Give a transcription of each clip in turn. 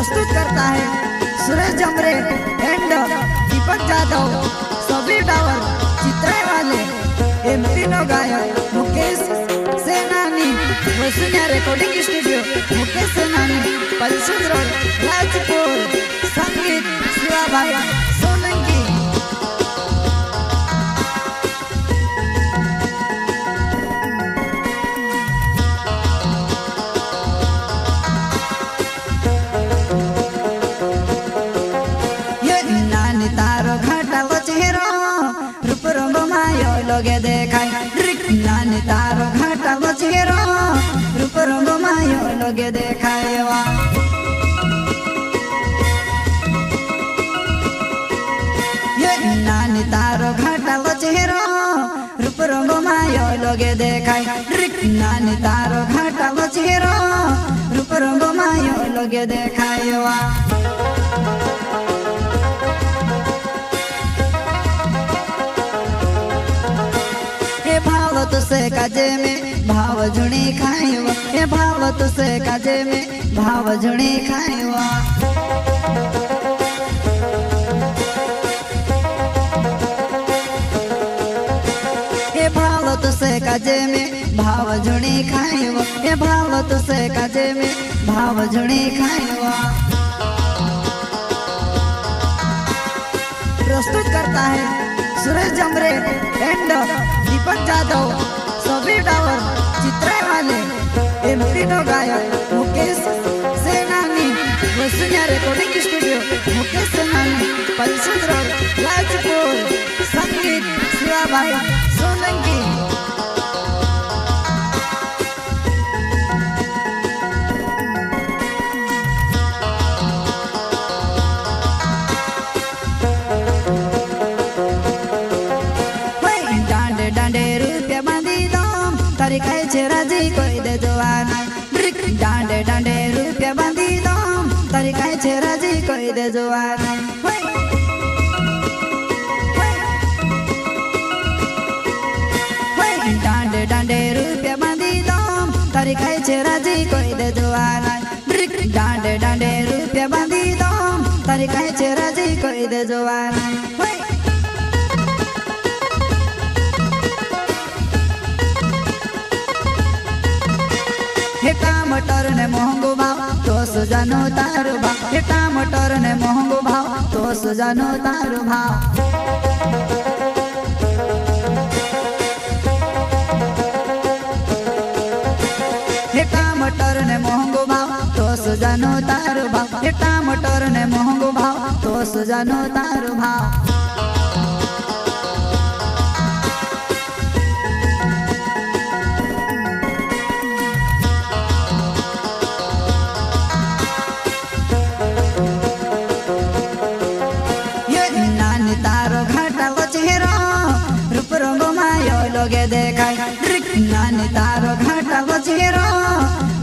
प्रस्तुत करता है सुरेश जमरे एंड दीपक जादव, सभी टावर चित्रे वाले, एमपी नो गायक मुकेश सेनानी, वसुन्या रिकॉर्डिंग स्टूडियो मुकेश सेनानी, पलसूद रोड राजपुर, संगीत शिवाभाई सोलंकी। लोगे देखाय नानी तारो घाटा बचेरो, रूप रंग मायो लोगे देखायवा। ये नानी तारो घाटा बचेरो, रूप रंग मायो लोगे देखाय नानी तारो घाटा बचेरो, रूप रंग मायो लोगे देखायवा। तुसे काजे में भाव जुणी खाइवा, ये भाव तुसे काजे में भाव जुणी खाइवा। ये भाव तुसे काजे में भाव जुणी खाइवा, ये भाव तुसे काजे में भाव जुणी खाइवा। प्रस्तुत करता है सुरेश जमरे एंड दीपक जादव, सभी टावर चित्रे वाले, एमपी नो गायक मुकेश सेनानी, वसुन्या रिकॉर्डिंग स्टूडियो मुकेश सेनानी, पलसूद रोड राजपुर, संगीत शिवाभाई सोलंकी। काय छे राजी कोई दे जवाना, डांडे डांडे रुपया बांधी दो, तारी काय छे राजी कोई दे जवाना। डांडे डांडे रुपया बांधी दो, तारी काय छे राजी कोई दे जवाना। डांडे डांडे रुपया बांधी दो, तारी काय छे राजी कोई दे जवाना। मटर ने मोहंगो भाव तो सुजानो तारो भाव, हेटा मटर ने मोहंगो भाव तो सुजानो तारो भाव। हेटा मटर ने मोहंगो भाव तो सुजानो तारो भाव, हेटा मटर ने मोहंगो भाव तो सुजानो तारो भाव। लोगे देखाय नानी तारो घाटा बचेरो,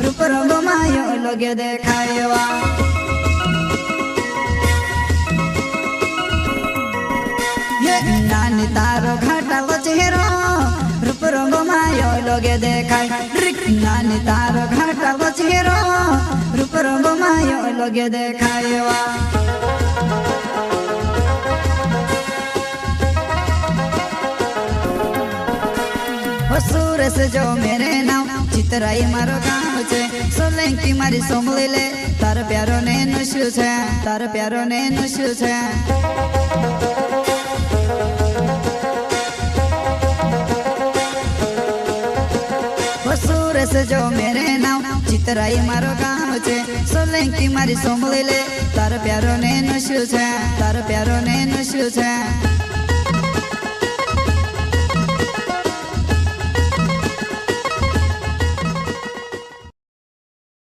रूप रंग मायो लोगे देखायवा। ये नानी तारो घाटा बचेरो, रूप रंग मायो लोगे देखाय नानी तारो घाटा बचेरो, रूप रंग मायो लोगे देखायवा। सूरज जो मेरे नाम चितराई मारो गाँव छे, सोलंकी मारी सोमली ले, तार प्यारो ने नश्यु छे, तार प्यारो ने नश्यु छे। सूरज जो मेरे नाम चितराई मारो गाँव छे, सोलंकी मारी सोमली ले, तार प्यारो ने नश्यु छे, तार प्यारो ने नश्यु छे।